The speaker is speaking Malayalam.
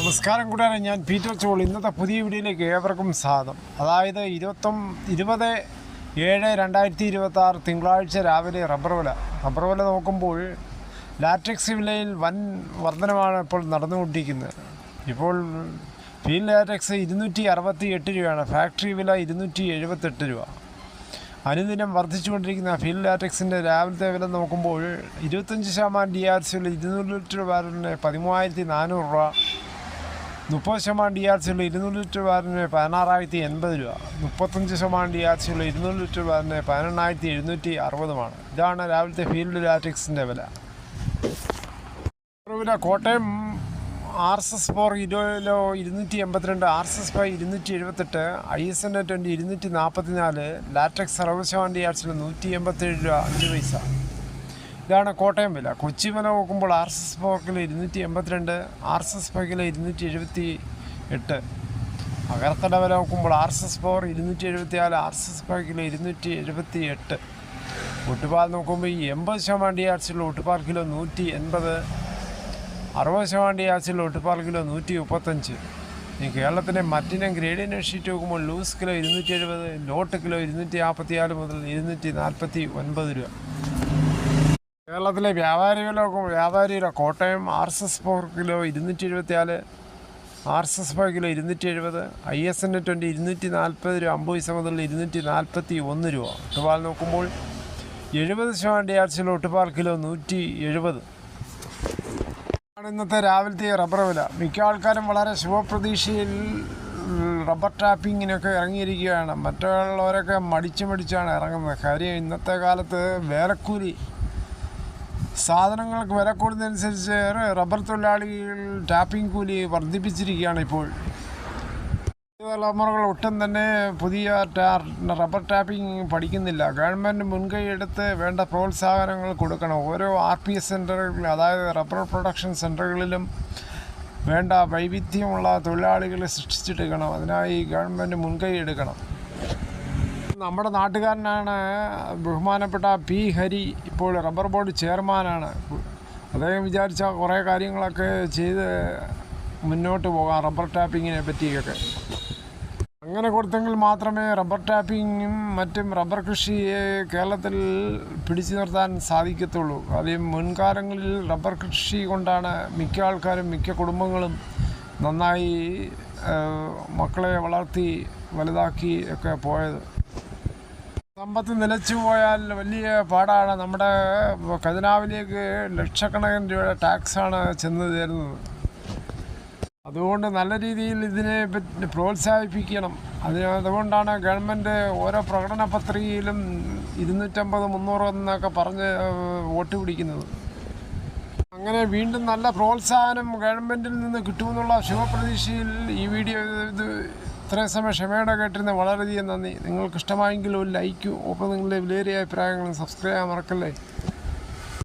നമസ്കാരം കൂടാതെ ഞാൻ പീറ്റർ ചോൾ. ഇന്നത്തെ പുതിയ വീഡിയോയിലേക്ക് ഏവർക്കും സ്വാഗതം. അതായത് 20/7/2026 തിങ്കളാഴ്ച രാവിലെ റബ്ബർ വില നോക്കുമ്പോൾ ലാറ്റക്സ് വിലയിൽ വൻ വർധനമാണ് ഇപ്പോൾ നടന്നുകൊണ്ടിരിക്കുന്നത്. ഇപ്പോൾ ഫീൽഡ് ലാറ്റക്സ് 268 രൂപയാണ്, ഫാക്ടറി വില 278 രൂപ. അനുദിനം വർദ്ധിച്ചുകൊണ്ടിരിക്കുന്ന ഫീൽഡ് ലാറ്റക്സിൻ്റെ രാവിലത്തെ വില നോക്കുമ്പോൾ 25% DRCയുള്ള 200 ലിറ്റർ ബാരലിന് 13,400 രൂപ, 30% DRCയുള്ള 200 ലിറ്റർ ബാരലിന് 16,080 രൂപ, 35% DRCയുള്ള 200 ലിറ്റർ ബാരലിന് 18,760 ഇതാണ് രാവിലത്തെ ഫീൽഡ് ലാറ്റക്സിൻ്റെ വില. Kottayam RSS 4 kilo 282, RSS 5 278, ISN 20 244, latex 60% DRCയുള്ള 187 രൂപ 5 പൈസ. ഇതാണ് കോട്ടയം വില. കൊച്ചി വില നോക്കുമ്പോൾ RSS 4 കിലോ 282, RSS 5 കിലോ 278. അകർത്തല വില നോക്കുമ്പോൾ RSS 4 274, RSS 5 കിലോ 278. ഒട്ടുപാൽ നോക്കുമ്പോൾ 80% DRCയുള്ള ഒട്ടുപാൽ കിലോ 180, 60% DRCയുള്ള ഒട്ടുപാൽ കിലോ 135. കേരളത്തിൻ്റെ മറ്റിനം ഗ്രേഡിയൻ ഷീറ്റ് നോക്കുമ്പോൾ ലൂസ് കിലോ 270, ലോട്ട് കിലോ 244 മുതൽ 249 രൂപ. കേരളത്തിലെ വ്യാപാരിയുടെ Kottayam RSS 4 kilo 274, RSS 5 kilo 270, ISN 20 240 രൂപ 50 പൈസ മുതൽ 241 രൂപ. ഒട്ടുപാൽ നോക്കുമ്പോൾ 70% DRCയുള്ള ഒട്ടുപാൽ കിലോ 170. ഇന്നത്തെ രാവിലത്തെ റബ്ബർ വില. മിക്ക ആൾക്കാരും വളരെ ശുഭപ്രതീക്ഷയിൽ റബ്ബർ ടാപ്പിങ്ങിനൊക്കെ ഇറങ്ങിയിരിക്കുകയാണ്. മറ്റുള്ളവരൊക്കെ മടിച്ചാണ് ഇറങ്ങുന്നത്. കാര്യം ഇന്നത്തെ കാലത്ത് വിലക്കൂലി, സാധനങ്ങൾക്ക് വില കൂടുന്നതനുസരിച്ച് റബ്ബർ തൊഴിലാളികൾ ടാപ്പിംഗ് കൂലി വർദ്ധിപ്പിച്ചിരിക്കുകയാണ്. ഇപ്പോൾ തലമുറകൾ ഒട്ടും തന്നെ പുതിയ റബ്ബർ ടാപ്പിംഗ് പഠിക്കുന്നില്ല. ഗവൺമെൻറ് മുൻകൈ എടുത്ത് വേണ്ട പ്രോത്സാഹനങ്ങൾ കൊടുക്കണം. ഓരോ RPS സെൻ്ററുകളിലും, അതായത് റബ്ബർ പ്രൊഡക്ഷൻ സെൻ്ററുകളിലും വേണ്ട വൈവിധ്യമുള്ള തൊഴിലാളികളെ സൃഷ്ടിച്ചെടുക്കണം. അതിനായി ഗവൺമെൻറ് മുൻകൈ എടുക്കണം. നമ്മുടെ നാട്ടുകാരനാണ് ബഹുമാനപ്പെട്ട P. ഹരി, ഇപ്പോൾ റബ്ബർ ബോർഡ് ചെയർമാനാണ്. അദ്ദേഹം വിചാരിച്ച കുറേ കാര്യങ്ങളൊക്കെ ചെയ്ത് മുന്നോട്ട് പോകാം റബ്ബർ ടാപ്പിങ്ങിനെ പറ്റിയൊക്കെ. അങ്ങനെ കൊടുത്തെങ്കിൽ മാത്രമേ റബ്ബർ ടാപ്പിങ്ങും മറ്റും റബ്ബർ കൃഷിയെ കേരളത്തിൽ പിടിച്ചു നിർത്താൻ സാധിക്കത്തുള്ളൂ. ആദ്യം മുൻകാലങ്ങളിൽ റബ്ബർ കൃഷി കൊണ്ടാണ് മിക്ക ആൾക്കാരും, മിക്ക കുടുംബങ്ങളും നന്നായി മക്കളെ വളർത്തി വലുതാക്കി ഒക്കെ പോയത്. സമ്പത്ത് നിലച്ചു പോയാൽ വലിയ പാടാണ്. നമ്മുടെ ഖജനാവിലേക്ക് ലക്ഷക്കണക്കിന് രൂപയുടെ ടാക്സാണ് ചെന്ന് ചേരുന്നത്. അതുകൊണ്ട് നല്ല രീതിയിൽ ഇതിനെ പ്രോത്സാഹിപ്പിക്കണം. അതുകൊണ്ടാണ് ഗവൺമെൻറ് ഓരോ പ്രകടന പത്രികയിലും 250, 300 എന്നൊക്കെ പറഞ്ഞ് വോട്ട് പിടിക്കുന്നത്. അങ്ങനെ വീണ്ടും നല്ല പ്രോത്സാഹനം ഗവൺമെൻറ്റിൽ നിന്ന് കിട്ടുമെന്നുള്ള ശുഭപ്രതീക്ഷയിൽ ഈ വീഡിയോ ഇത്രയും സമയം ക്ഷമയോടെ കേട്ടിരുന്നത് വളരെയധികം നന്ദി. നിങ്ങൾക്ക് ഇഷ്ടമായെങ്കിൽ ഒരു ലൈക്കും, ഒപ്പം നിങ്ങളുടെ വിലയേറിയ അഭിപ്രായങ്ങളും സബ്സ്ക്രൈബ് ചെയ്യാൻ മറക്കല്ലേ.